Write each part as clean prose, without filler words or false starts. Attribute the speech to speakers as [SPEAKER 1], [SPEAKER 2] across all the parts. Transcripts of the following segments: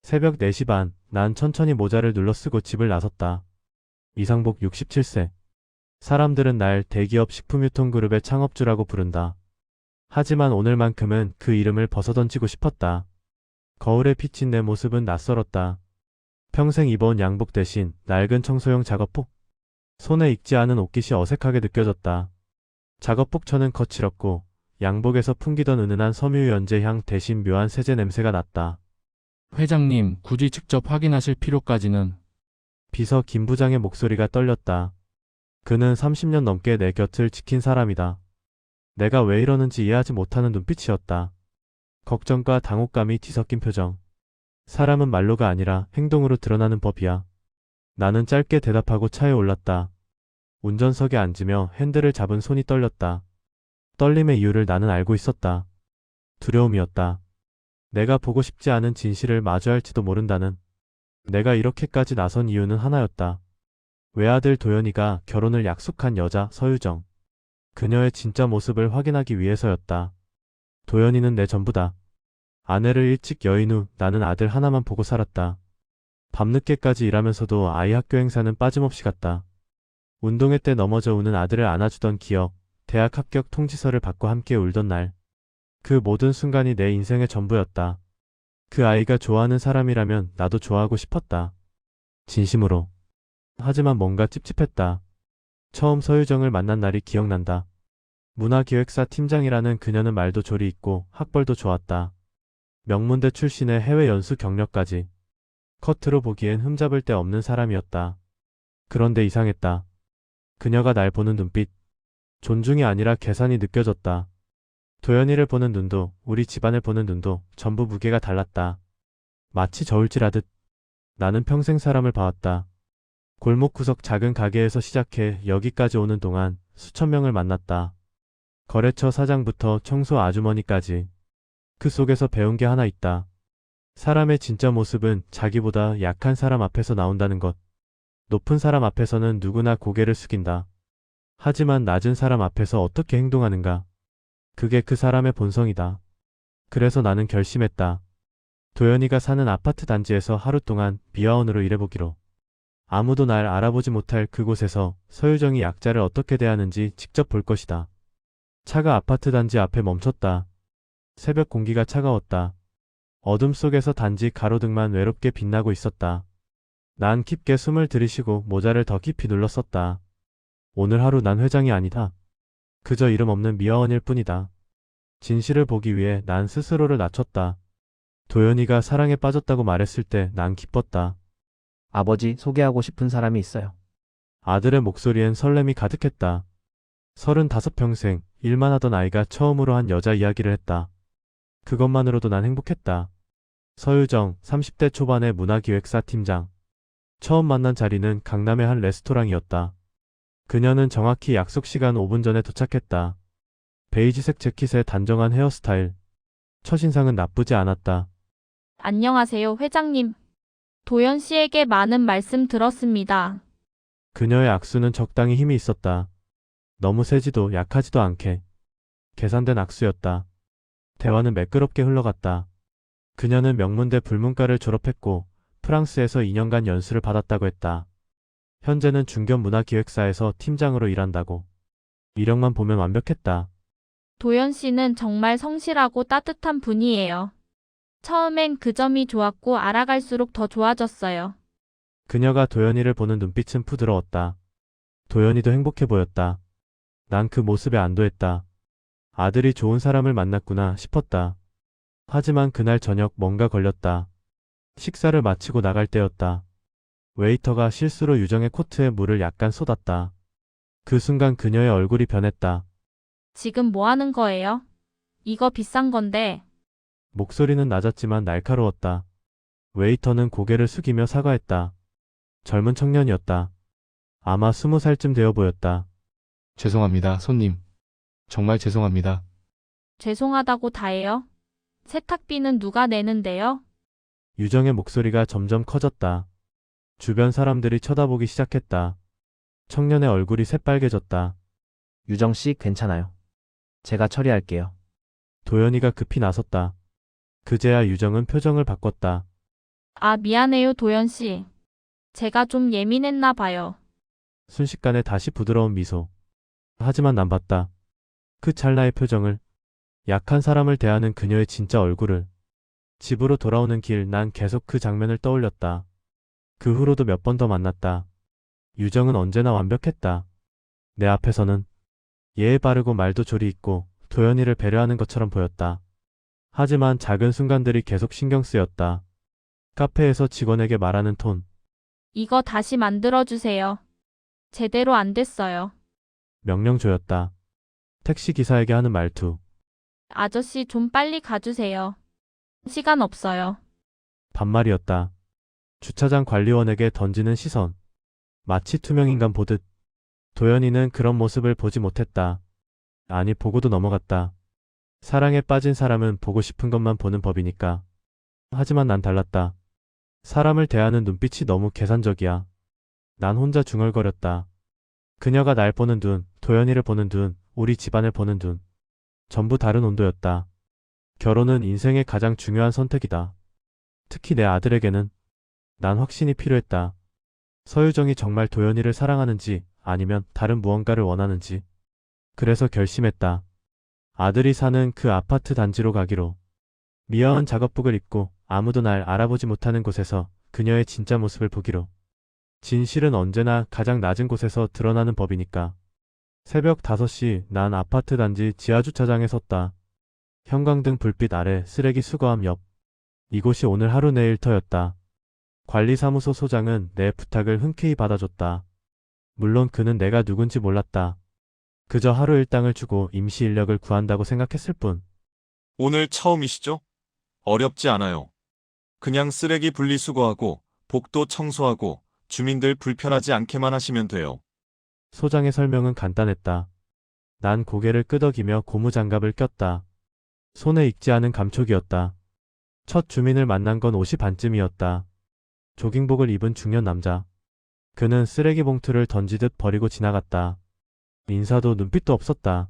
[SPEAKER 1] 새벽 4시 반, 난 천천히 모자를 눌러 쓰고 집을 나섰다. 이상복 67세. 사람들은 날 대기업 식품유통그룹의 창업주라고 부른다. 하지만 오늘만큼은 그 이름을 벗어던지고 싶었다. 거울에 비친 내 모습은 낯설었다. 평생 입어온 양복 대신 낡은 청소용 작업복. 손에 익지 않은 옷깃이 어색하게 느껴졌다. 작업복처는 거칠었고 양복에서 풍기던 은은한 섬유 연제향 대신 묘한 세제 냄새가 났다.
[SPEAKER 2] 회장님, 굳이 직접 확인하실 필요까지는.
[SPEAKER 1] 비서 김 부장의 목소리가 떨렸다. 그는 30년 넘게 내 곁을 지킨 사람이다. 내가 왜 이러는지 이해하지 못하는 눈빛이었다. 걱정과 당혹감이 뒤섞인 표정. 사람은 말로가 아니라 행동으로 드러나는 법이야. 나는 짧게 대답하고 차에 올랐다. 운전석에 앉으며 핸들을 잡은 손이 떨렸다. 떨림의 이유를 나는 알고 있었다. 두려움이었다. 내가 보고 싶지 않은 진실을 마주할지도 모른다는. 내가 이렇게까지 나선 이유는 하나였다. 외아들 도연이가 결혼을 약속한 여자 서유정. 그녀의 진짜 모습을 확인하기 위해서였다. 도연이는 내 전부다. 아내를 일찍 여인 후 나는 아들 하나만 보고 살았다. 밤늦게까지 일하면서도 아이 학교 행사는 빠짐없이 갔다. 운동회 때 넘어져 우는 아들을 안아주던 기억, 대학 합격 통지서를 받고 함께 울던 날. 그 모든 순간이 내 인생의 전부였다. 그 아이가 좋아하는 사람이라면 나도 좋아하고 싶었다. 진심으로. 하지만 뭔가 찝찝했다. 처음 서유정을 만난 날이 기억난다. 문화기획사 팀장이라는 그녀는 말도 조리 있고 학벌도 좋았다. 명문대 출신의 해외 연수 경력까지. 겉으로 보기엔 흠잡을 데 없는 사람이었다. 그런데 이상했다. 그녀가 날 보는 눈빛. 존중이 아니라 계산이 느껴졌다. 도연이를 보는 눈도 우리 집안을 보는 눈도 전부 무게가 달랐다. 마치 저울질하듯. 나는 평생 사람을 봐왔다. 골목 구석 작은 가게에서 시작해 여기까지 오는 동안 수천 명을 만났다. 거래처 사장부터 청소 아주머니까지. 그 속에서 배운 게 하나 있다. 사람의 진짜 모습은 자기보다 약한 사람 앞에서 나온다는 것. 높은 사람 앞에서는 누구나 고개를 숙인다. 하지만 낮은 사람 앞에서 어떻게 행동하는가? 그게 그 사람의 본성이다. 그래서 나는 결심했다. 도연이가 사는 아파트 단지에서 하루 동안 비화원으로 일해보기로. 아무도 날 알아보지 못할 그곳에서 서유정이 약자를 어떻게 대하는지 직접 볼 것이다. 차가 아파트 단지 앞에 멈췄다. 새벽 공기가 차가웠다. 어둠 속에서 단지 가로등만 외롭게 빛나고 있었다. 난 깊게 숨을 들이쉬고 모자를 더 깊이 눌렀었다. 오늘 하루 난 회장이 아니다. 그저 이름 없는 미화원일 뿐이다. 진실을 보기 위해 난 스스로를 낮췄다. 도연이가 사랑에 빠졌다고 말했을 때 난 기뻤다.
[SPEAKER 3] 아버지, 소개하고 싶은 사람이 있어요.
[SPEAKER 1] 아들의 목소리엔 설렘이 가득했다. 35평생 일만 하던 아이가 처음으로 한 여자 이야기를 했다. 그것만으로도 난 행복했다. 서유정, 30대 초반의 문화기획사 팀장. 처음 만난 자리는 강남의 한 레스토랑이었다. 그녀는 정확히 약속 시간 5분 전에 도착했다. 베이지색 재킷에 단정한 헤어스타일. 첫인상은 나쁘지 않았다.
[SPEAKER 4] 안녕하세요, 회장님. 도연 씨에게 많은 말씀 들었습니다.
[SPEAKER 1] 그녀의 악수는 적당히 힘이 있었다. 너무 세지도 약하지도 않게. 계산된 악수였다. 대화는 매끄럽게 흘러갔다. 그녀는 명문대 불문과를 졸업했고 프랑스에서 2년간 연수를 받았다고 했다. 현재는 중견 문화기획사에서 팀장으로 일한다고. 이력만 보면 완벽했다.
[SPEAKER 4] 도연 씨는 정말 성실하고 따뜻한 분이에요. 처음엔 그 점이 좋았고 알아갈수록 더 좋아졌어요.
[SPEAKER 1] 그녀가 도연이를 보는 눈빛은 부드러웠다. 도연이도 행복해 보였다. 난 그 모습에 안도했다. 아들이 좋은 사람을 만났구나 싶었다. 하지만 그날 저녁 뭔가 걸렸다. 식사를 마치고 나갈 때였다. 웨이터가 실수로 유정의 코트에 물을 약간 쏟았다. 그 순간 그녀의 얼굴이 변했다.
[SPEAKER 4] 지금 뭐 하는 거예요? 이거 비싼 건데.
[SPEAKER 1] 목소리는 낮았지만 날카로웠다. 웨이터는 고개를 숙이며 사과했다. 젊은 청년이었다. 아마 20살쯤 되어 보였다.
[SPEAKER 2] 죄송합니다, 손님. 정말 죄송합니다.
[SPEAKER 4] 죄송하다고 다해요? 세탁비는 누가 내는데요?
[SPEAKER 1] 유정의 목소리가 점점 커졌다. 주변 사람들이 쳐다보기 시작했다. 청년의 얼굴이 새빨개졌다.
[SPEAKER 3] 유정 씨, 괜찮아요. 제가 처리할게요.
[SPEAKER 1] 도연이가 급히 나섰다. 그제야 유정은 표정을 바꿨다.
[SPEAKER 4] 아, 미안해요, 도연 씨. 제가 좀 예민했나 봐요.
[SPEAKER 1] 순식간에 다시 부드러운 미소. 하지만 난 봤다. 그 찰나의 표정을. 약한 사람을 대하는 그녀의 진짜 얼굴을. 집으로 돌아오는 길 난 계속 그 장면을 떠올렸다. 그 후로도 몇 번 더 만났다. 유정은 언제나 완벽했다. 내 앞에서는 예의 바르고 말도 조리 있고 도연이를 배려하는 것처럼 보였다. 하지만 작은 순간들이 계속 신경 쓰였다. 카페에서 직원에게 말하는 톤.
[SPEAKER 4] 이거 다시 만들어주세요. 제대로 안 됐어요.
[SPEAKER 1] 명령조였다. 택시 기사에게 하는 말투.
[SPEAKER 4] 아저씨 좀 빨리 가주세요. 시간 없어요.
[SPEAKER 1] 반말이었다. 주차장 관리원에게 던지는 시선. 마치 투명인간 보듯. 도연이는 그런 모습을 보지 못했다. 아니, 보고도 넘어갔다. 사랑에 빠진 사람은 보고 싶은 것만 보는 법이니까. 하지만 난 달랐다. 사람을 대하는 눈빛이 너무 계산적이야. 난 혼자 중얼거렸다. 그녀가 날 보는 눈, 도연이를 보는 눈, 우리 집안을 보는 눈. 전부 다른 온도였다. 결혼은 인생의 가장 중요한 선택이다. 특히 내 아들에게는. 난 확신이 필요했다. 서유정이 정말 도연이를 사랑하는지 아니면 다른 무언가를 원하는지. 그래서 결심했다. 아들이 사는 그 아파트 단지로 가기로. 미화한 작업복을 입고 아무도 날 알아보지 못하는 곳에서 그녀의 진짜 모습을 보기로. 진실은 언제나 가장 낮은 곳에서 드러나는 법이니까. 새벽 5시 난 아파트 단지 지하주차장에 섰다. 형광등 불빛 아래 쓰레기 수거함 옆. 이곳이 오늘 하루 내 일터였다. 관리사무소 소장은 내 부탁을 흔쾌히 받아줬다. 물론 그는 내가 누군지 몰랐다. 그저 하루 일당을 주고 임시 인력을 구한다고 생각했을 뿐.
[SPEAKER 5] 오늘 처음이시죠? 어렵지 않아요. 그냥 쓰레기 분리수거하고 복도 청소하고 주민들 불편하지 않게만 하시면 돼요.
[SPEAKER 1] 소장의 설명은 간단했다. 난 고개를 끄덕이며 고무장갑을 꼈다. 손에 익지 않은 감촉이었다. 첫 주민을 만난 건 5시 반쯤이었다. 조깅복을 입은 중년 남자. 그는 쓰레기 봉투를 던지듯 버리고 지나갔다. 인사도 눈빛도 없었다.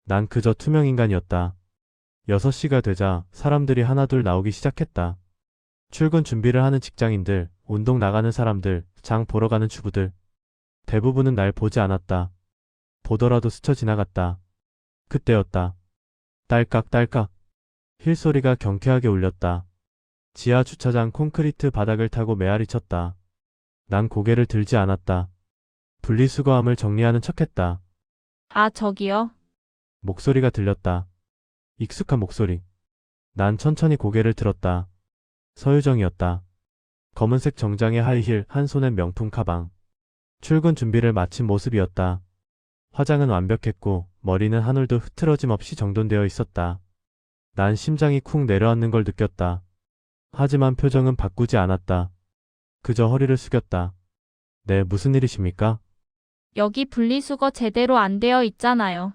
[SPEAKER 1] 난 그저 투명 인간이었다. 6시가 되자 사람들이 하나둘 나오기 시작했다. 출근 준비를 하는 직장인들, 운동 나가는 사람들, 장 보러 가는 주부들. 대부분은 날 보지 않았다. 보더라도 스쳐 지나갔다. 그때였다. 딸깍딸깍. 힐 소리가 경쾌하게 울렸다. 지하 주차장 콘크리트 바닥을 타고 메아리 쳤다. 난 고개를 들지 않았다. 분리수거함을 정리하는 척했다.
[SPEAKER 4] 아, 저기요.
[SPEAKER 1] 목소리가 들렸다. 익숙한 목소리. 난 천천히 고개를 들었다. 서유정이었다. 검은색 정장에 하이힐, 한 손엔 명품 가방. 출근 준비를 마친 모습이었다. 화장은 완벽했고 머리는 한 올도 흐트러짐 없이 정돈되어 있었다. 난 심장이 쿵 내려앉는 걸 느꼈다. 하지만 표정은 바꾸지 않았다. 그저 허리를 숙였다. 네, 무슨 일이십니까?
[SPEAKER 4] 여기 분리수거 제대로 안 되어 있잖아요.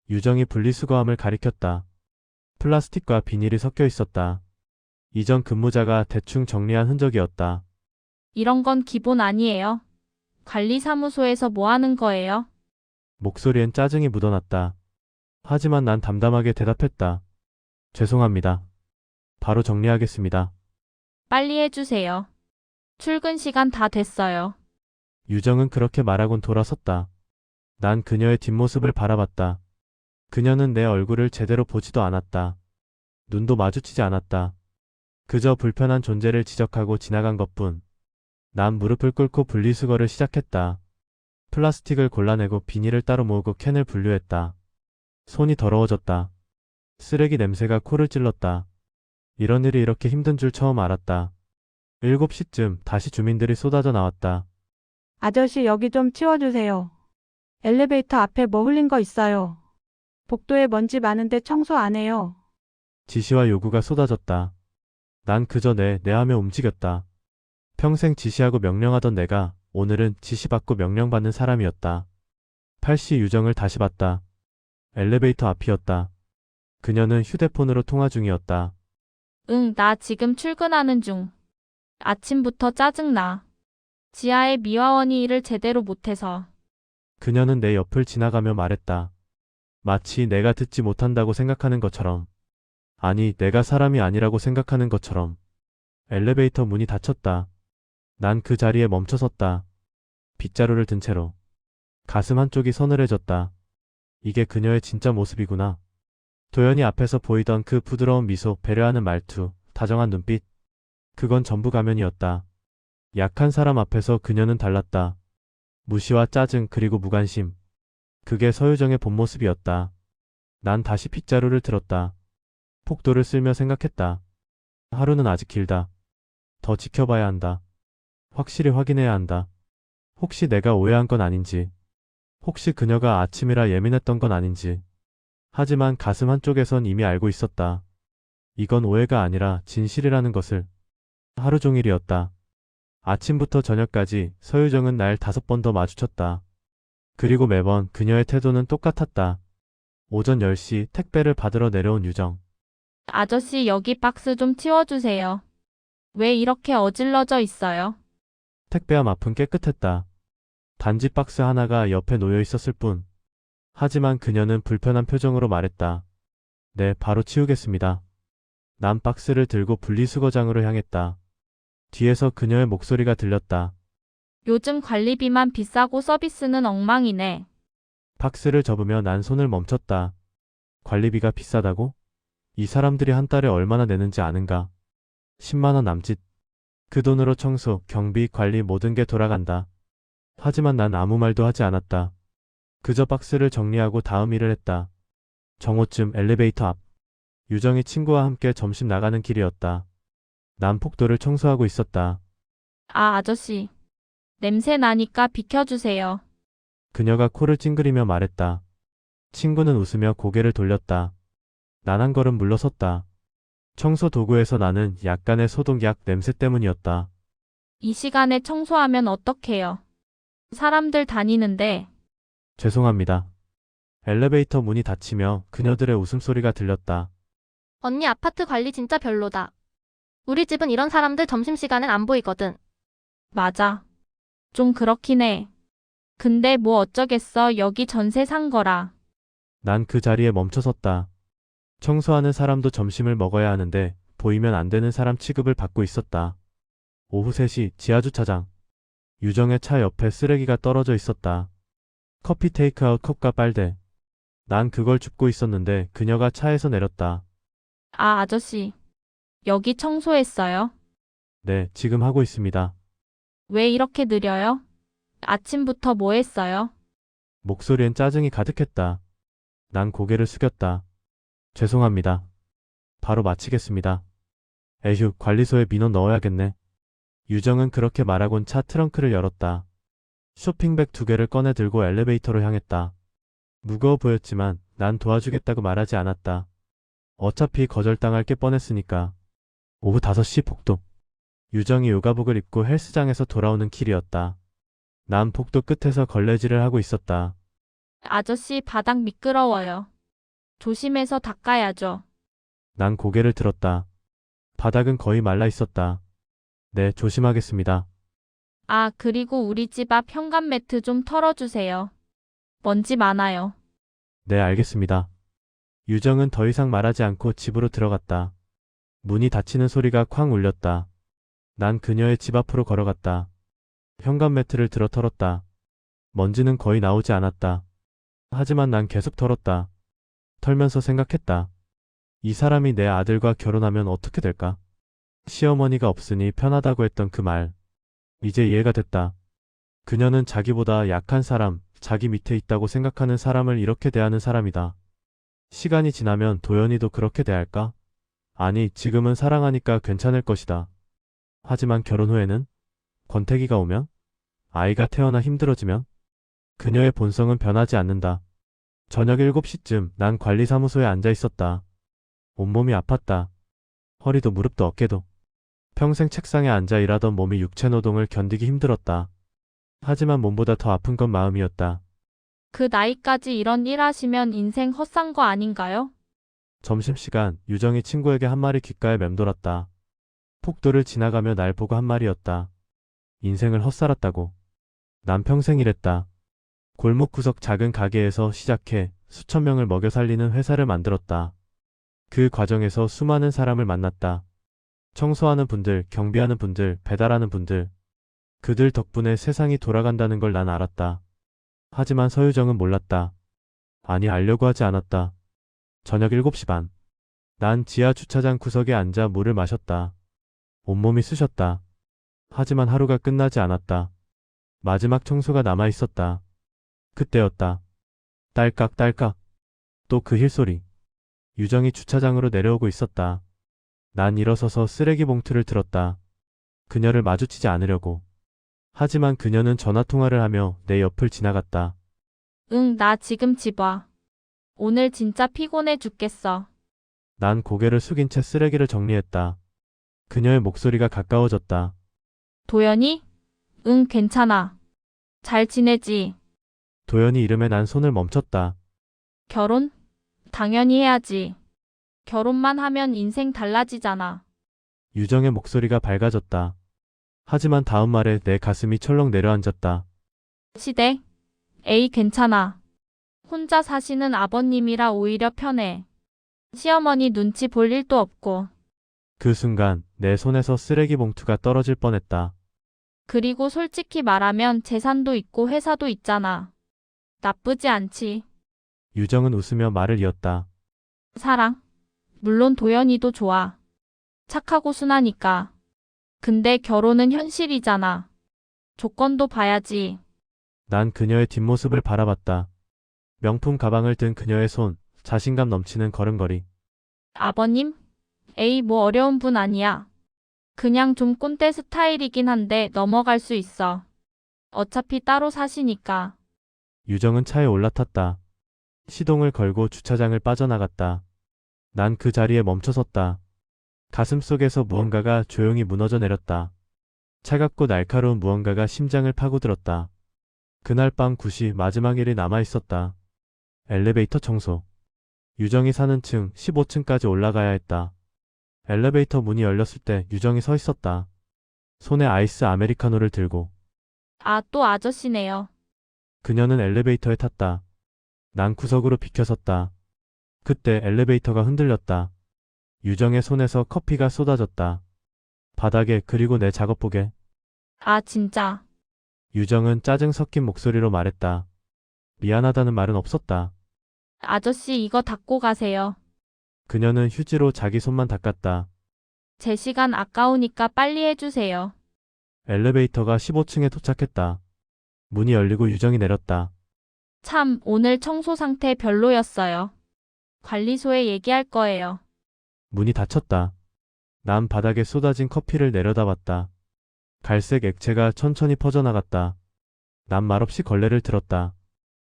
[SPEAKER 1] 유정이 분리수거함을 가리켰다. 플라스틱과 비닐이 섞여 있었다. 이전 근무자가 대충 정리한 흔적이었다.
[SPEAKER 4] 이런 건 기본 아니에요. 관리사무소에서 뭐 하는 거예요?
[SPEAKER 1] 목소리엔 짜증이 묻어났다. 하지만 난 담담하게 대답했다. 죄송합니다. 바로 정리하겠습니다.
[SPEAKER 4] 빨리 해주세요. 출근 시간 다 됐어요.
[SPEAKER 1] 유정은 그렇게 말하곤 돌아섰다. 난 그녀의 뒷모습을 바라봤다. 그녀는 내 얼굴을 제대로 보지도 않았다. 눈도 마주치지 않았다. 그저 불편한 존재를 지적하고 지나간 것뿐. 난 무릎을 꿇고 분리수거를 시작했다. 플라스틱을 골라내고 비닐을 따로 모으고 캔을 분류했다. 손이 더러워졌다. 쓰레기 냄새가 코를 찔렀다. 이런 일이 이렇게 힘든 줄 처음 알았다. 7시쯤 다시 주민들이 쏟아져 나왔다.
[SPEAKER 6] 아저씨 여기 좀 치워주세요. 엘리베이터 앞에 뭐 흘린 거 있어요. 복도에 먼지 많은데 청소 안 해요.
[SPEAKER 1] 지시와 요구가 쏟아졌다. 난 그저 내 하며 움직였다. 평생 지시하고 명령하던 내가 오늘은 지시받고 명령받는 사람이었다. 8시 유정을 다시 봤다. 엘리베이터 앞이었다. 그녀는 휴대폰으로 통화 중이었다.
[SPEAKER 4] 응, 나 지금 출근하는 중. 아침부터 짜증나. 지하의 미화원이 일을 제대로 못해서.
[SPEAKER 1] 그녀는 내 옆을 지나가며 말했다. 마치 내가 듣지 못한다고 생각하는 것처럼. 아니, 내가 사람이 아니라고 생각하는 것처럼. 엘리베이터 문이 닫혔다. 난 그 자리에 멈춰섰다. 빗자루를 든 채로. 가슴 한쪽이 서늘해졌다. 이게 그녀의 진짜 모습이구나. 도연이 앞에서 보이던 그 부드러운 미소, 배려하는 말투, 다정한 눈빛. 그건 전부 가면이었다. 약한 사람 앞에서 그녀는 달랐다. 무시와 짜증 그리고 무관심. 그게 서유정의 본 모습이었다. 난 다시 빗자루를 들었다. 폭도를 쓸며 생각했다. 하루는 아직 길다. 더 지켜봐야 한다. 확실히 확인해야 한다. 혹시 내가 오해한 건 아닌지. 혹시 그녀가 아침이라 예민했던 건 아닌지. 하지만 가슴 한쪽에선 이미 알고 있었다. 이건 오해가 아니라 진실이라는 것을. 하루 종일이었다. 아침부터 저녁까지 서유정은 날 5번 더 마주쳤다. 그리고 매번 그녀의 태도는 똑같았다. 오전 10시 택배를 받으러 내려온 유정.
[SPEAKER 4] 아저씨 여기 박스 좀 치워주세요. 왜 이렇게 어질러져 있어요?
[SPEAKER 1] 택배함 앞은 깨끗했다. 단지 박스 하나가 옆에 놓여 있었을 뿐. 하지만 그녀는 불편한 표정으로 말했다. 네, 바로 치우겠습니다. 난 박스를 들고 분리수거장으로 향했다. 뒤에서 그녀의 목소리가 들렸다.
[SPEAKER 4] 요즘 관리비만 비싸고 서비스는 엉망이네.
[SPEAKER 1] 박스를 접으며 난 손을 멈췄다. 관리비가 비싸다고? 이 사람들이 한 달에 얼마나 내는지 아는가? 10만 원 남짓. 그 돈으로 청소, 경비, 관리 모든 게 돌아간다. 하지만 난 아무 말도 하지 않았다. 그저 박스를 정리하고 다음 일을 했다. 정오쯤 엘리베이터 앞. 유정이 친구와 함께 점심 나가는 길이었다. 난 폭도를 청소하고 있었다.
[SPEAKER 4] 아, 아저씨. 냄새 나니까 비켜주세요.
[SPEAKER 1] 그녀가 코를 찡그리며 말했다. 친구는 웃으며 고개를 돌렸다. 난 한 걸음 물러섰다. 청소 도구에서 나는 약간의 소독약 냄새 때문이었다.
[SPEAKER 4] 이 시간에 청소하면 어떡해요? 사람들 다니는데.
[SPEAKER 1] 죄송합니다. 엘리베이터 문이 닫히며 그녀들의 웃음소리가 들렸다.
[SPEAKER 7] 언니 아파트 관리 진짜 별로다. 우리 집은 이런 사람들 점심시간엔 안 보이거든.
[SPEAKER 4] 맞아. 좀 그렇긴 해. 근데 뭐 어쩌겠어. 여기 전세 산 거라.
[SPEAKER 1] 난 그 자리에 멈춰섰다. 청소하는 사람도 점심을 먹어야 하는데 보이면 안 되는 사람 취급을 받고 있었다. 오후 3시 지하주차장. 유정의 차 옆에 쓰레기가 떨어져 있었다. 커피 테이크아웃 컵과 빨대. 난 그걸 줍고 있었는데 그녀가 차에서 내렸다.
[SPEAKER 4] 아, 아저씨. 여기 청소했어요?
[SPEAKER 1] 네, 지금 하고 있습니다.
[SPEAKER 4] 왜 이렇게 느려요? 아침부터 뭐 했어요?
[SPEAKER 1] 목소리엔 짜증이 가득했다. 난 고개를 숙였다. 죄송합니다. 바로 마치겠습니다. 에휴, 관리소에 민원 넣어야겠네. 유정은 그렇게 말하곤 차 트렁크를 열었다. 쇼핑백 2개를 꺼내 들고 엘리베이터로 향했다. 무거워 보였지만 난 도와주겠다고 말하지 않았다. 어차피 거절당할 게 뻔했으니까. 오후 5시 복도. 유정이 요가복을 입고 헬스장에서 돌아오는 길이었다. 난 복도 끝에서 걸레질을 하고 있었다.
[SPEAKER 4] 아저씨 바닥 미끄러워요. 조심해서 닦아야죠.
[SPEAKER 1] 난 고개를 들었다. 바닥은 거의 말라 있었다. 네, 조심하겠습니다.
[SPEAKER 4] 아, 그리고 우리 집 앞 현관 매트 좀 털어주세요. 먼지 많아요.
[SPEAKER 1] 네, 알겠습니다. 유정은 더 이상 말하지 않고 집으로 들어갔다. 문이 닫히는 소리가 쾅 울렸다. 난 그녀의 집 앞으로 걸어갔다. 현관 매트를 들어 털었다. 먼지는 거의 나오지 않았다. 하지만 난 계속 털었다. 털면서 생각했다. 이 사람이 내 아들과 결혼하면 어떻게 될까? 시어머니가 없으니 편하다고 했던 그 말. 이제 이해가 됐다. 그녀는 자기보다 약한 사람, 자기 밑에 있다고 생각하는 사람을 이렇게 대하는 사람이다. 시간이 지나면 도연이도 그렇게 대할까? 아니, 지금은 사랑하니까 괜찮을 것이다. 하지만 결혼 후에는? 권태기가 오면? 아이가 태어나 힘들어지면? 그녀의 본성은 변하지 않는다. 저녁 7시쯤 난 관리사무소에 앉아 있었다. 온몸이 아팠다. 허리도 무릎도 어깨도. 평생 책상에 앉아 일하던 몸이 육체 노동을 견디기 힘들었다. 하지만 몸보다 더 아픈 건 마음이었다.
[SPEAKER 4] 그 나이까지 이런 일 하시면 인생 헛산 거 아닌가요?
[SPEAKER 1] 점심시간 유정이 친구에게 한 말이 귓가에 맴돌았다. 폭도를 지나가며 날 보고 한 말이었다. 인생을 헛살았다고. 난 평생 일했다. 골목 구석 작은 가게에서 시작해 수천 명을 먹여 살리는 회사를 만들었다. 그 과정에서 수많은 사람을 만났다. 청소하는 분들, 경비하는 분들, 배달하는 분들. 그들 덕분에 세상이 돌아간다는 걸 난 알았다. 하지만 서유정은 몰랐다. 아니, 알려고 하지 않았다. 저녁 7시 반. 난 지하 주차장 구석에 앉아 물을 마셨다. 온몸이 쑤셨다. 하지만 하루가 끝나지 않았다. 마지막 청소가 남아 있었다. 그때였다. 딸깍딸깍. 또 그 힐소리. 유정이 주차장으로 내려오고 있었다. 난 일어서서 쓰레기 봉투를 들었다. 그녀를 마주치지 않으려고. 하지만 그녀는 전화통화를 하며 내 옆을 지나갔다.
[SPEAKER 4] 응, 나 지금 집 와. 오늘 진짜 피곤해 죽겠어.
[SPEAKER 1] 난 고개를 숙인 채 쓰레기를 정리했다. 그녀의 목소리가 가까워졌다.
[SPEAKER 4] 도연이? 응, 괜찮아. 잘 지내지?
[SPEAKER 1] 도연이 이름에 난 손을 멈췄다.
[SPEAKER 4] 결혼? 당연히 해야지. 결혼만 하면 인생 달라지잖아.
[SPEAKER 1] 유정의 목소리가 밝아졌다. 하지만 다음 말에 내 가슴이 철렁 내려앉았다.
[SPEAKER 4] 시댁? 에이, 괜찮아. 혼자 사시는 아버님이라 오히려 편해. 시어머니 눈치 볼 일도 없고.
[SPEAKER 1] 그 순간 내 손에서 쓰레기 봉투가 떨어질 뻔했다.
[SPEAKER 4] 그리고 솔직히 말하면 재산도 있고 회사도 있잖아. 나쁘지 않지.
[SPEAKER 1] 유정은 웃으며 말을 이었다.
[SPEAKER 4] 사랑. 물론 도연이도 좋아. 착하고 순하니까. 근데 결혼은 현실이잖아. 조건도 봐야지.
[SPEAKER 1] 난 그녀의 뒷모습을 바라봤다. 명품 가방을 든 그녀의 손, 자신감 넘치는 걸음걸이.
[SPEAKER 4] 아버님? 에이, 뭐 어려운 분 아니야. 그냥 좀 꼰대 스타일이긴 한데 넘어갈 수 있어. 어차피 따로 사시니까.
[SPEAKER 1] 유정은 차에 올라탔다. 시동을 걸고 주차장을 빠져나갔다. 난 그 자리에 멈춰섰다. 가슴속에서 무언가가 조용히 무너져 내렸다. 차갑고 날카로운 무언가가 심장을 파고들었다. 그날 밤 9시 마지막 일이 남아 있었다. 엘리베이터 청소. 유정이 사는 층 15층까지 올라가야 했다. 엘리베이터 문이 열렸을 때 유정이 서 있었다. 손에 아이스 아메리카노를 들고.
[SPEAKER 4] 아, 또 아저씨네요.
[SPEAKER 1] 그녀는 엘리베이터에 탔다. 난 구석으로 비켜섰다. 그때 엘리베이터가 흔들렸다. 유정의 손에서 커피가 쏟아졌다. 바닥에 그리고 내 작업복에.
[SPEAKER 4] 아, 진짜.
[SPEAKER 1] 유정은 짜증 섞인 목소리로 말했다. 미안하다는 말은 없었다.
[SPEAKER 4] 아저씨 이거 닦고 가세요.
[SPEAKER 1] 그녀는 휴지로 자기 손만 닦았다.
[SPEAKER 4] 제 시간 아까우니까 빨리 해주세요.
[SPEAKER 1] 엘리베이터가 15층에 도착했다. 문이 열리고 유정이 내렸다.
[SPEAKER 4] 참, 오늘 청소 상태 별로였어요. 관리소에 얘기할 거예요.
[SPEAKER 1] 문이 닫혔다. 난 바닥에 쏟아진 커피를 내려다봤다. 갈색 액체가 천천히 퍼져나갔다. 난 말없이 걸레를 들었다.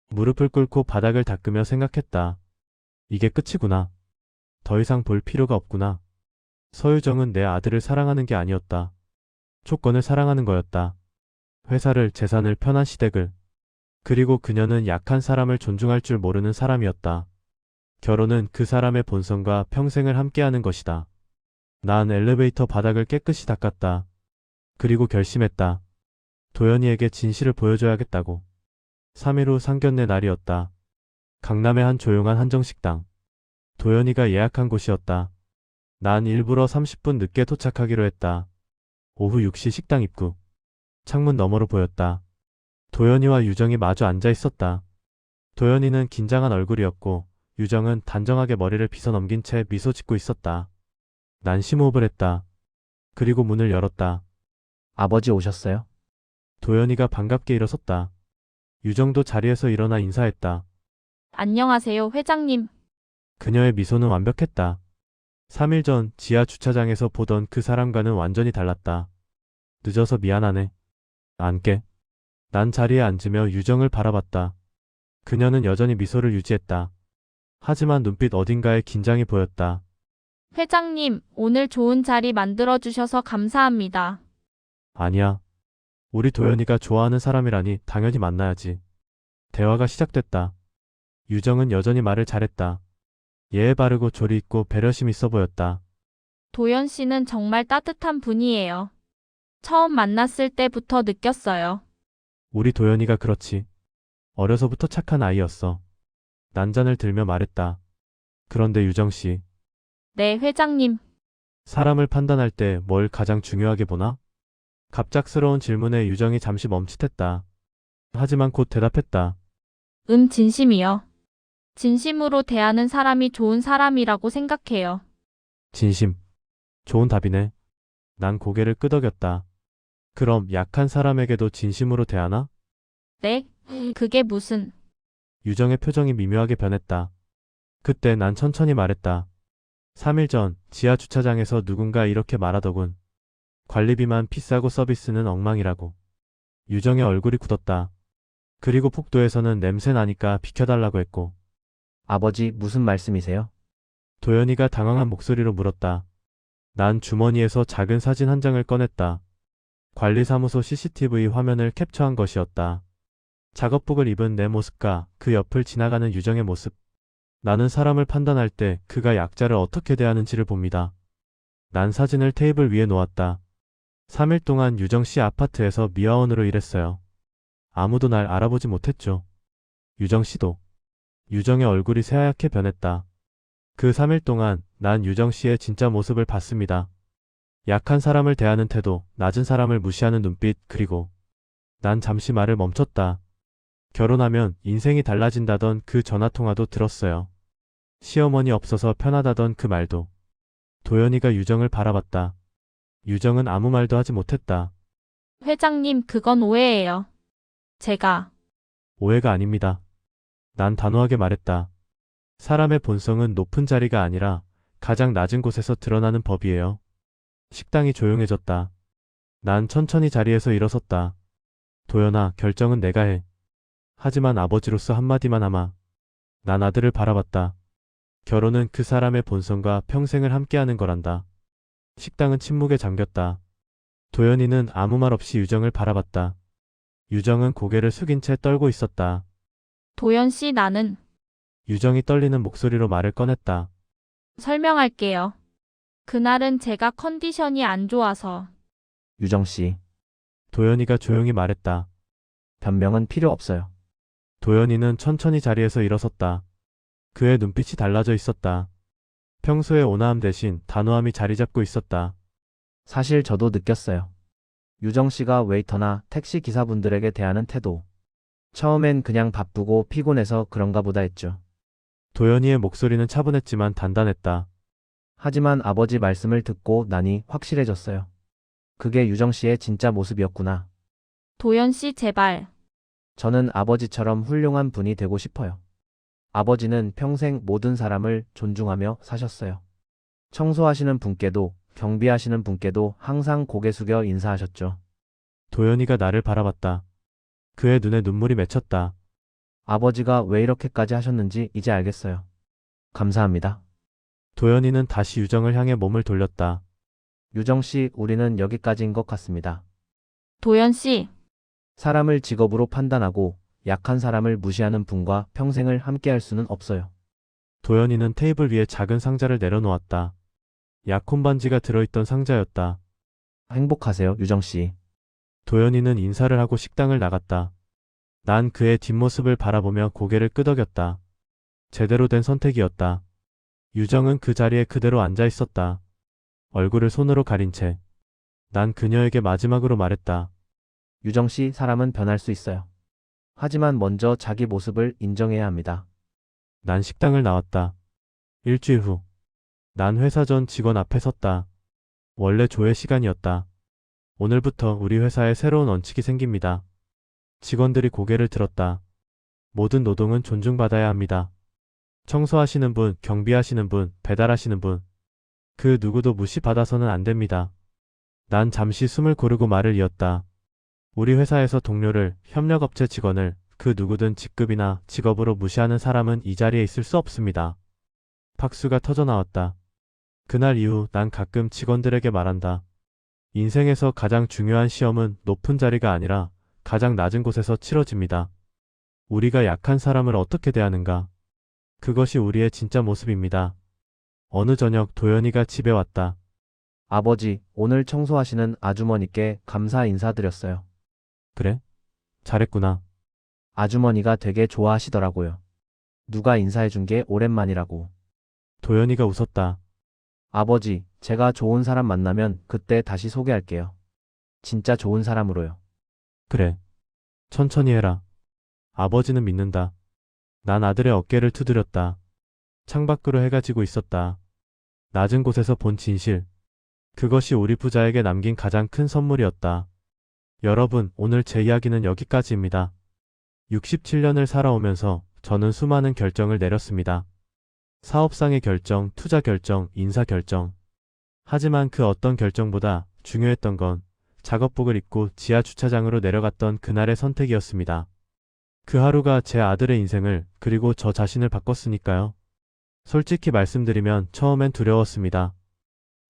[SPEAKER 1] 무릎을 꿇고 바닥을 닦으며 생각했다. 이게 끝이구나. 더 이상 볼 필요가 없구나. 서유정은 내 아들을 사랑하는 게 아니었다. 조건을 사랑하는 거였다. 회사를, 재산을, 편한 시댁을. 그리고 그녀는 약한 사람을 존중할 줄 모르는 사람이었다. 결혼은 그 사람의 본성과 평생을 함께하는 것이다. 난 엘리베이터 바닥을 깨끗이 닦았다. 그리고 결심했다. 도연이에게 진실을 보여줘야겠다고. 3일 후 상견례 날이었다. 강남의 한 조용한 한정식당. 도연이가 예약한 곳이었다. 난 일부러 30분 늦게 도착하기로 했다. 오후 6시 식당 입구. 창문 너머로 보였다. 도연이와 유정이 마주 앉아 있었다. 도연이는 긴장한 얼굴이었고 유정은 단정하게 머리를 빗어넘긴 채 미소 짓고 있었다. 난 심호흡을 했다. 그리고 문을 열었다.
[SPEAKER 3] 아버지 오셨어요?
[SPEAKER 1] 도연이가 반갑게 일어섰다. 유정도 자리에서 일어나 인사했다.
[SPEAKER 4] 안녕하세요, 회장님.
[SPEAKER 1] 그녀의 미소는 완벽했다. 3일 전 지하 주차장에서 보던 그 사람과는 완전히 달랐다. 늦어서 미안하네. 앉게. 난 자리에 앉으며 유정을 바라봤다. 그녀는 여전히 미소를 유지했다. 하지만 눈빛 어딘가에 긴장이 보였다.
[SPEAKER 4] 회장님, 오늘 좋은 자리 만들어주셔서 감사합니다.
[SPEAKER 1] 아니야. 우리 도연이가 좋아하는 사람이라니 당연히 만나야지. 대화가 시작됐다. 유정은 여전히 말을 잘했다. 예의 바르고 조리 있고 배려심 있어 보였다.
[SPEAKER 4] 도연 씨는 정말 따뜻한 분이에요. 처음 만났을 때부터 느꼈어요.
[SPEAKER 1] 우리 도연이가 그렇지. 어려서부터 착한 아이였어. 난잔을 들며 말했다. 그런데 유정씨,
[SPEAKER 4] 네, 회장님.
[SPEAKER 1] 사람을 판단할 때 뭘 가장 중요하게 보나? 갑작스러운 질문에 유정이 잠시 멈칫했다. 하지만 곧 대답했다.
[SPEAKER 4] 진심이요. 진심으로 대하는 사람이 좋은 사람이라고 생각해요.
[SPEAKER 1] 진심. 좋은 답이네. 난 고개를 끄덕였다. 그럼 약한 사람에게도 진심으로 대하나?
[SPEAKER 4] 네? 그게 무슨...
[SPEAKER 1] 유정의 표정이 미묘하게 변했다. 그때 난 천천히 말했다. 3일 전 지하 주차장에서 누군가 이렇게 말하더군. 관리비만 비싸고 서비스는 엉망이라고. 유정의 얼굴이 굳었다. 그리고 폭도에서는 냄새 나니까 비켜달라고 했고.
[SPEAKER 3] 아버지 무슨 말씀이세요?
[SPEAKER 1] 도연이가 당황한 목소리로 물었다. 난 주머니에서 작은 사진 한 장을 꺼냈다. 관리사무소 CCTV 화면을 캡처한 것이었다. 작업복을 입은 내 모습과 그 옆을 지나가는 유정의 모습. 나는 사람을 판단할 때 그가 약자를 어떻게 대하는지를 봅니다. 난 사진을 테이블 위에 놓았다. 3일 동안 유정 씨 아파트에서 미화원으로 일했어요. 아무도 날 알아보지 못했죠. 유정 씨도. 유정의 얼굴이 새하얗게 변했다. 그 3일 동안 난 유정 씨의 진짜 모습을 봤습니다. 약한 사람을 대하는 태도, 낮은 사람을 무시하는 눈빛, 그리고 난 잠시 말을 멈췄다. 결혼하면 인생이 달라진다던 그 전화통화도 들었어요. 시어머니 없어서 편하다던 그 말도. 도연이가 유정을 바라봤다. 유정은 아무 말도 하지 못했다.
[SPEAKER 4] 회장님, 그건 오해예요. 제가...
[SPEAKER 1] 오해가 아닙니다. 난 단호하게 말했다. 사람의 본성은 높은 자리가 아니라 가장 낮은 곳에서 드러나는 법이에요. 식당이 조용해졌다. 난 천천히 자리에서 일어섰다. 도연아, 결정은 내가 해. 하지만 아버지로서 한마디만 하마. 난 아들을 바라봤다. 결혼은 그 사람의 본성과 평생을 함께하는 거란다. 식당은 침묵에 잠겼다. 도연이는 아무 말 없이 유정을 바라봤다. 유정은 고개를 숙인 채 떨고 있었다.
[SPEAKER 4] 도연 씨, 나는...
[SPEAKER 1] 유정이 떨리는 목소리로 말을 꺼냈다.
[SPEAKER 4] 설명할게요. 그날은 제가 컨디션이 안 좋아서...
[SPEAKER 3] 유정 씨,
[SPEAKER 1] 도연이가 조용히 말했다.
[SPEAKER 3] 변명은 필요 없어요.
[SPEAKER 1] 도연이는 천천히 자리에서 일어섰다. 그의 눈빛이 달라져 있었다. 평소의 온화함 대신 단호함이 자리 잡고 있었다.
[SPEAKER 3] 사실 저도 느꼈어요. 유정 씨가 웨이터나 택시 기사분들에게 대하는 태도. 처음엔 그냥 바쁘고 피곤해서 그런가 보다 했죠.
[SPEAKER 1] 도연이의 목소리는 차분했지만 단단했다.
[SPEAKER 3] 하지만 아버지 말씀을 듣고 나니 확실해졌어요. 그게 유정 씨의 진짜 모습이었구나.
[SPEAKER 4] 도연 씨, 제발...
[SPEAKER 3] 저는 아버지처럼 훌륭한 분이 되고 싶어요. 아버지는 평생 모든 사람을 존중하며 사셨어요. 청소하시는 분께도 경비하시는 분께도 항상 고개 숙여 인사하셨죠.
[SPEAKER 1] 도연이가 나를 바라봤다. 그의 눈에 눈물이 맺혔다.
[SPEAKER 3] 아버지가 왜 이렇게까지 하셨는지 이제 알겠어요. 감사합니다.
[SPEAKER 1] 도연이는 다시 유정을 향해 몸을 돌렸다.
[SPEAKER 3] 유정 씨, 우리는 여기까지인 것 같습니다.
[SPEAKER 4] 도연 씨...
[SPEAKER 3] 사람을 직업으로 판단하고 약한 사람을 무시하는 분과 평생을 함께할 수는 없어요.
[SPEAKER 1] 도연이는 테이블 위에 작은 상자를 내려놓았다. 약혼 반지가 들어있던 상자였다.
[SPEAKER 3] 행복하세요, 유정 씨.
[SPEAKER 1] 도연이는 인사를 하고 식당을 나갔다. 난 그의 뒷모습을 바라보며 고개를 끄덕였다. 제대로 된 선택이었다. 유정은 그 자리에 그대로 앉아 있었다. 얼굴을 손으로 가린 채. 난 그녀에게 마지막으로 말했다.
[SPEAKER 3] 유정 씨, 사람은 변할 수 있어요. 하지만 먼저 자기 모습을 인정해야 합니다.
[SPEAKER 1] 난 식당을 나왔다. 일주일 후. 난 회사 전 직원 앞에 섰다. 원래 조회 시간이었다. 오늘부터 우리 회사에 새로운 원칙이 생깁니다. 직원들이 고개를 들었다. 모든 노동은 존중받아야 합니다. 청소하시는 분, 경비하시는 분, 배달하시는 분. 그 누구도 무시받아서는 안 됩니다. 난 잠시 숨을 고르고 말을 이었다. 우리 회사에서 동료를, 협력업체 직원을 그 누구든 직급이나 직업으로 무시하는 사람은 이 자리에 있을 수 없습니다. 박수가 터져나왔다. 그날 이후 난 가끔 직원들에게 말한다. 인생에서 가장 중요한 시험은 높은 자리가 아니라 가장 낮은 곳에서 치러집니다. 우리가 약한 사람을 어떻게 대하는가? 그것이 우리의 진짜 모습입니다. 어느 저녁 도연이가 집에 왔다.
[SPEAKER 3] 아버지, 오늘 청소하시는 아주머니께 감사 인사드렸어요.
[SPEAKER 1] 그래? 잘했구나.
[SPEAKER 3] 아주머니가 되게 좋아하시더라고요. 누가 인사해준 게 오랜만이라고.
[SPEAKER 1] 도연이가 웃었다.
[SPEAKER 3] 아버지, 제가 좋은 사람 만나면 그때 다시 소개할게요. 진짜 좋은 사람으로요.
[SPEAKER 1] 그래. 천천히 해라. 아버지는 믿는다. 난 아들의 어깨를 두드렸다. 창밖으로 해가 지고 있었다. 낮은 곳에서 본 진실. 그것이 우리 부자에게 남긴 가장 큰 선물이었다. 여러분, 오늘 제 이야기는 여기까지입니다. 67년을 살아오면서 저는 수많은 결정을 내렸습니다. 사업상의 결정, 투자 결정, 인사 결정. 하지만 그 어떤 결정보다 중요했던 건 작업복을 입고 지하 주차장으로 내려갔던 그날의 선택이었습니다. 그 하루가 제 아들의 인생을 그리고 저 자신을 바꿨으니까요. 솔직히 말씀드리면 처음엔 두려웠습니다.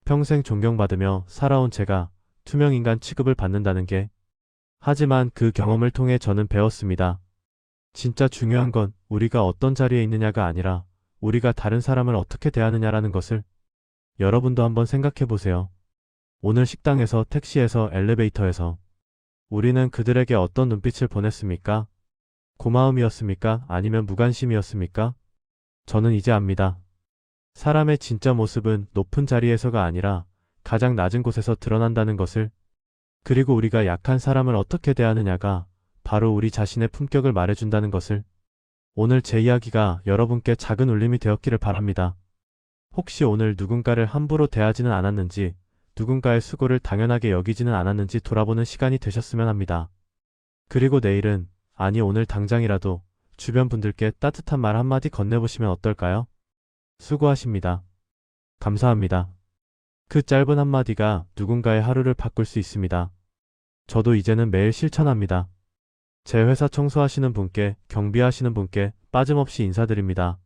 [SPEAKER 1] 평생 존경받으며 살아온 제가 투명인간 취급을 받는다는 게. 하지만 그 경험을 통해 저는 배웠습니다. 진짜 중요한 건 우리가 어떤 자리에 있느냐가 아니라 우리가 다른 사람을 어떻게 대하느냐라는 것을. 여러분도 한번 생각해 보세요. 오늘 식당에서, 택시에서, 엘리베이터에서 우리는 그들에게 어떤 눈빛을 보냈습니까? 고마움이었습니까? 아니면 무관심이었습니까? 저는 이제 압니다. 사람의 진짜 모습은 높은 자리에서가 아니라 가장 낮은 곳에서 드러난다는 것을. 그리고 우리가 약한 사람을 어떻게 대하느냐가 바로 우리 자신의 품격을 말해준다는 것을. 오늘 제 이야기가 여러분께 작은 울림이 되었기를 바랍니다. 혹시 오늘 누군가를 함부로 대하지는 않았는지, 누군가의 수고를 당연하게 여기지는 않았는지 돌아보는 시간이 되셨으면 합니다. 그리고 내일은, 아니 오늘 당장이라도 주변 분들께 따뜻한 말 한마디 건네보시면 어떨까요? 수고하십니다. 감사합니다. 그 짧은 한마디가 누군가의 하루를 바꿀 수 있습니다. 저도 이제는 매일 실천합니다. 제 회사 청소하시는 분께, 경비하시는 분께 빠짐없이 인사드립니다.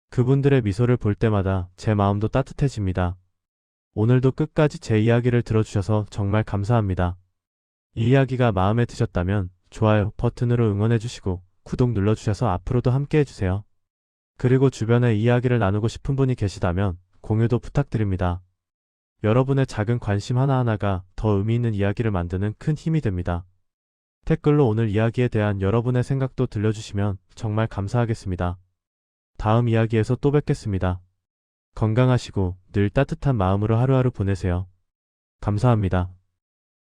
[SPEAKER 1] 그분들의 미소를 볼 때마다 제 마음도 따뜻해집니다. 오늘도 끝까지 제 이야기를 들어주셔서 정말 감사합니다. 이 이야기가 마음에 드셨다면 좋아요 버튼으로 응원해주시고 구독 눌러주셔서 앞으로도 함께 해주세요. 그리고 주변에 이야기를 나누고 싶은 분이 계시다면 공유도 부탁드립니다. 여러분의 작은 관심 하나하나가 더 의미 있는 이야기를 만드는 큰 힘이 됩니다. 댓글로 오늘 이야기에 대한 여러분의 생각도 들려주시면 정말 감사하겠습니다. 다음 이야기에서 또 뵙겠습니다. 건강하시고 늘 따뜻한 마음으로 하루하루 보내세요. 감사합니다.